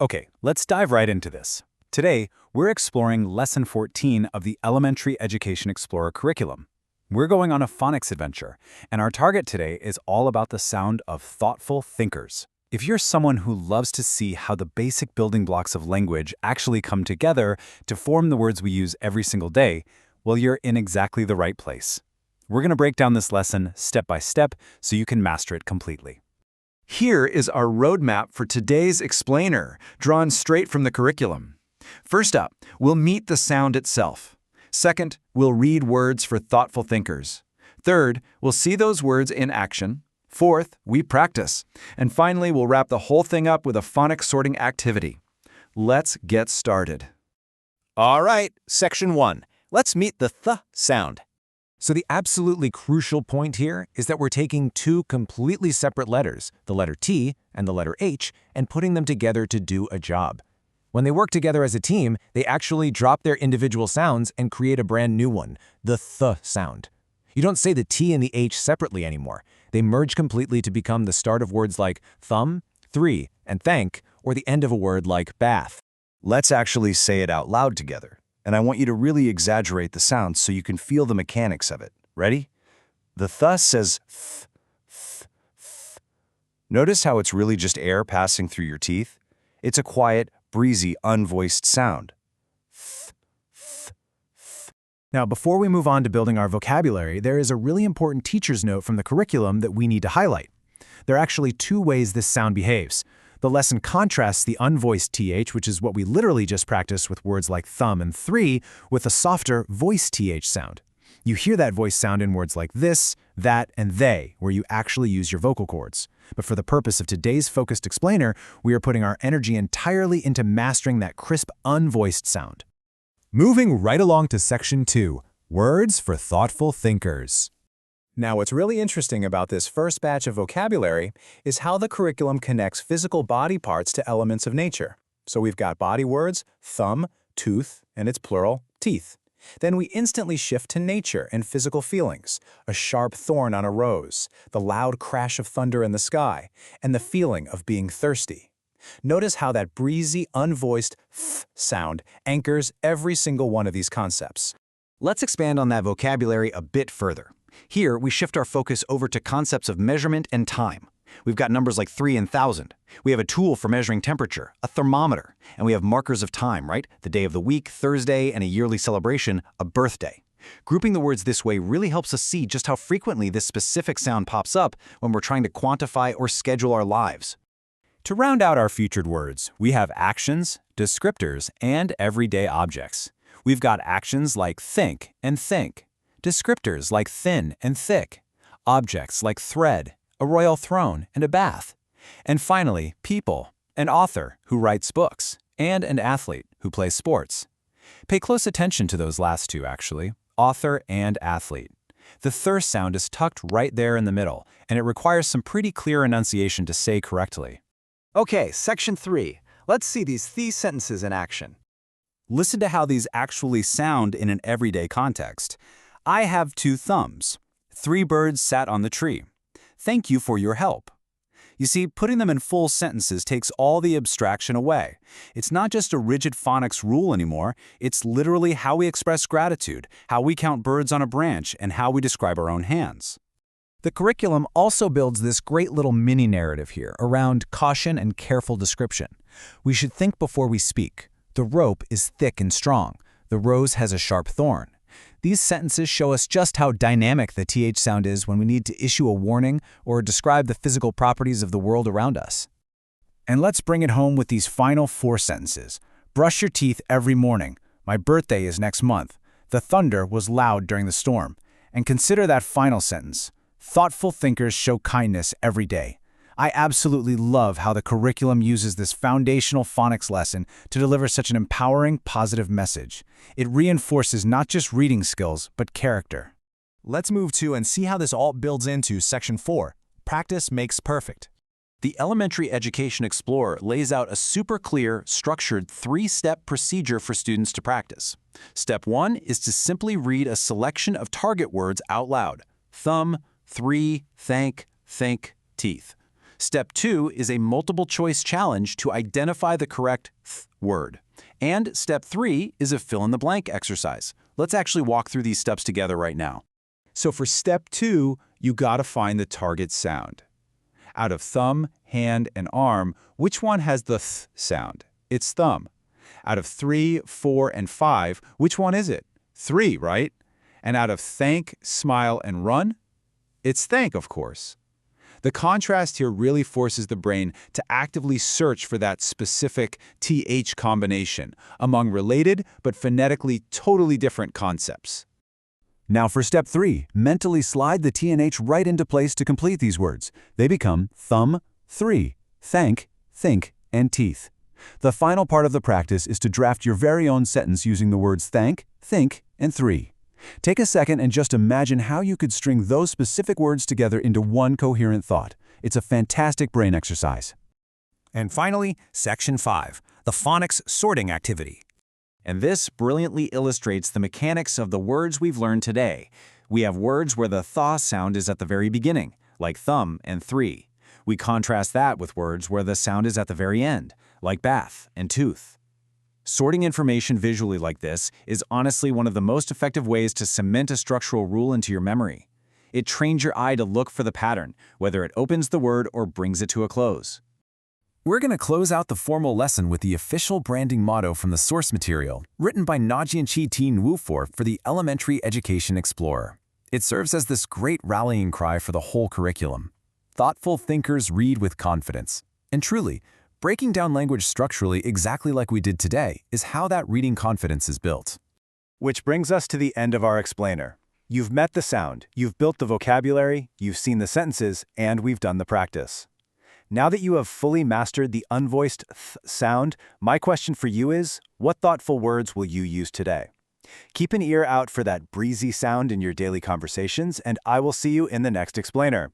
Okay, let's dive right into this. Today, we're exploring Lesson 14 of the Elementary Education Explorer curriculum. We're going on a phonics adventure, and our target today is all about the sound of thoughtful thinkers. If you're someone who loves to see how the basic building blocks of language actually come together to form the words we use every single day, well, you're in exactly the right place. We're going to break down this lesson step by step so you can master it completely. Here is our roadmap for today's explainer, drawn straight from the curriculum. First up, we'll meet the sound itself. Second, we'll read words for thoughtful thinkers. Third, we'll see those words in action. Fourth, we practice. And finally, we'll wrap the whole thing up with a phonics sorting activity. Let's get started. All right, Section 1. Let's meet the th sound. So the absolutely crucial point here is that we're taking two completely separate letters, the letter T and the letter H, and putting them together to do a job. When they work together as a team, they actually drop their individual sounds and create a brand new one, the th sound. You don't say the T and the H separately anymore. They merge completely to become the start of words like thumb, three, and thank, or the end of a word like bath. Let's actually say it out loud together. And I want you to really exaggerate the sound so you can feel the mechanics of it. Ready? The th says th, th, th. Notice how it's really just air passing through your teeth? It's a quiet, breezy, unvoiced sound. Th, th, th. Now, before we move on to building our vocabulary, there is a really important teacher's note from the curriculum that we need to highlight. There are actually two ways this sound behaves. The lesson contrasts the unvoiced th, which is what we literally just practiced with words like thumb and three, with a softer voiced th sound. You hear that voice sound in words like this, that, and they, where you actually use your vocal cords. But for the purpose of today's focused explainer, we are putting our energy entirely into mastering that crisp, unvoiced sound. Moving right along to Section 2, Words for Thoughtful Thinkers. Now, what's really interesting about this first batch of vocabulary is how the curriculum connects physical body parts to elements of nature. So we've got body words, thumb, tooth, and its plural, teeth. Then we instantly shift to nature and physical feelings, a sharp thorn on a rose, the loud crash of thunder in the sky, and the feeling of being thirsty. Notice how that breezy, unvoiced th sound anchors every single one of these concepts. Let's expand on that vocabulary a bit further. Here, we shift our focus over to concepts of measurement and time. We've got numbers like 3 and 1,000. We have a tool for measuring temperature, a thermometer, and we have markers of time, right? The day of the week, Thursday, and a yearly celebration, a birthday. Grouping the words this way really helps us see just how frequently this specific sound pops up when we're trying to quantify or schedule our lives. To round out our featured words, we have actions, descriptors, and everyday objects. We've got actions like think and think, descriptors like thin and thick, objects like thread, a royal throne, and a bath. And finally, people, an author who writes books, and an athlete who plays sports. Pay close attention to those last two, actually, author and athlete. The th sound is tucked right there in the middle, and it requires some pretty clear enunciation to say correctly. Okay, Section 3. Let's see these th sentences in action. Listen to how these actually sound in an everyday context. I have 2 thumbs. 3 birds sat on the tree. Thank you for your help. You see, putting them in full sentences takes all the abstraction away. It's not just a rigid phonics rule anymore, it's literally how we express gratitude, how we count birds on a branch, and how we describe our own hands. The curriculum also builds this great little mini-narrative here around caution and careful description. We should think before we speak. The rope is thick and strong. The rose has a sharp thorn. These sentences show us just how dynamic the th sound is when we need to issue a warning or describe the physical properties of the world around us. And let's bring it home with these final 4 sentences. Brush your teeth every morning. My birthday is next month. The thunder was loud during the storm. And consider that final sentence. Thoughtful thinkers show kindness every day. I absolutely love how the curriculum uses this foundational phonics lesson to deliver such an empowering, positive message. It reinforces not just reading skills, but character. Let's move to and see how this all builds into Section 4, Practice Makes Perfect. The Elementary Education Explorer lays out a super clear, structured 3-step procedure for students to practice. Step 1 is to simply read a selection of target words out loud. Thumb, three, thank, think, teeth. Step 2 is a multiple-choice challenge to identify the correct th word. And Step 3 is a fill-in-the-blank exercise. Let's actually walk through these steps together right now. So for Step 2, you gotta find the target sound. Out of thumb, hand, and arm, which one has the th sound? It's thumb. Out of 3, 4, and 5, which one is it? 3, right? And out of thank, smile, and run? It's thank, of course. The contrast here really forces the brain to actively search for that specific TH combination among related but phonetically totally different concepts. Now for Step 3, mentally slide the T and H right into place to complete these words. They become thumb, 3, thank, think, and teeth. The final part of the practice is to draft your very own sentence using the words thank, think, and 3. Take a second and just imagine how you could string those specific words together into one coherent thought. It's a fantastic brain exercise. And finally, Section 5, the phonics sorting activity. And this brilliantly illustrates the mechanics of the words we've learned today. We have words where the th sound is at the very beginning, like thumb and 3. We contrast that with words where the sound is at the very end, like bath and tooth. Sorting information visually like this is honestly one of the most effective ways to cement a structural rule into your memory. It trains your eye to look for the pattern, whether it opens the word or brings it to a close. We're going to close out the formal lesson with the official branding motto from the source material, written by Najianqi Tin Wufor for the Elementary Education Explorer. It serves as this great rallying cry for the whole curriculum. Thoughtful thinkers read with confidence. And truly, breaking down language structurally exactly like we did today is how that reading confidence is built. Which brings us to the end of our explainer. You've met the sound, you've built the vocabulary, you've seen the sentences, and we've done the practice. Now that you have fully mastered the unvoiced th sound, my question for you is, what thoughtful words will you use today? Keep an ear out for that breezy sound in your daily conversations, and I will see you in the next explainer.